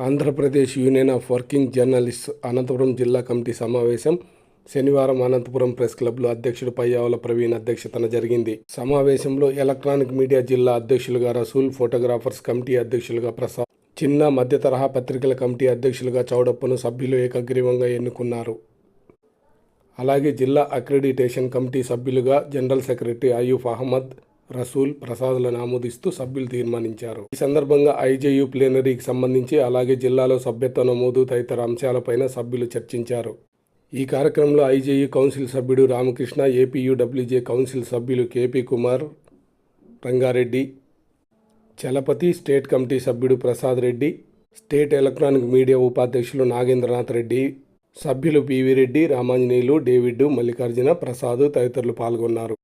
Andhra Pradesh Union of Working Journalists Anantapuram జిల్లా committee సమావేశం శనివారం అనంతపురం ప్రెస్ క్లబ్లో అధ్యక్షుడు పయ్యావుల ప్రవీణ్ అధ్యక్షతన జరిగింది. సమావేశంలో ఎలక్ట్రానిక్ మీడియా జిల్లా అధ్యక్షులుగా రసూల్, ఫోటోగ్రాఫర్స్ కమిటీ అధ్యక్షులుగా ప్రసాద్, చిన్న మధ్య తరహా పత్రికల కమిటీ అధ్యక్షులుగా చౌడప్పను సభ్యులు ఏకగ్రీవంగా ఎన్నుకున్నారు. అలాగే జిల్లా అక్రిడిటేషన్ కమిటీ సభ్యులుగా జనరల్ సెక్రటరీ అయూఫ్ అహ్మద్, రసూల్, ప్రసాద్లను ఆమోదిస్తూ సభ్యులు తీర్మానించారు. ఈ సందర్భంగా ఐజేయు ప్లీనరీకి సంబంధించి అలాగే జిల్లాలో సభ్యత్వ నమోదు తదితర అంశాలపైన సభ్యులు చర్చించారు. ఈ కార్యక్రమంలో ఐజేయు కౌన్సిల్ సభ్యుడు రామకృష్ణ, ఏపీయూడబ్ల్యూజే కౌన్సిల్ సభ్యులు KP Kumar, Rangareddy, Chalapathi, state committee సభ్యుడు Prasad Reddy, state electronic media ఉపాధ్యక్షులు నాగేంద్రనాథ్ రెడ్డి, సభ్యులు పివి రెడ్డి, రామాంజనేయులు, డేవిడ్, మల్లికార్జున, ప్రసాద్ తదితరులు పాల్గొన్నారు.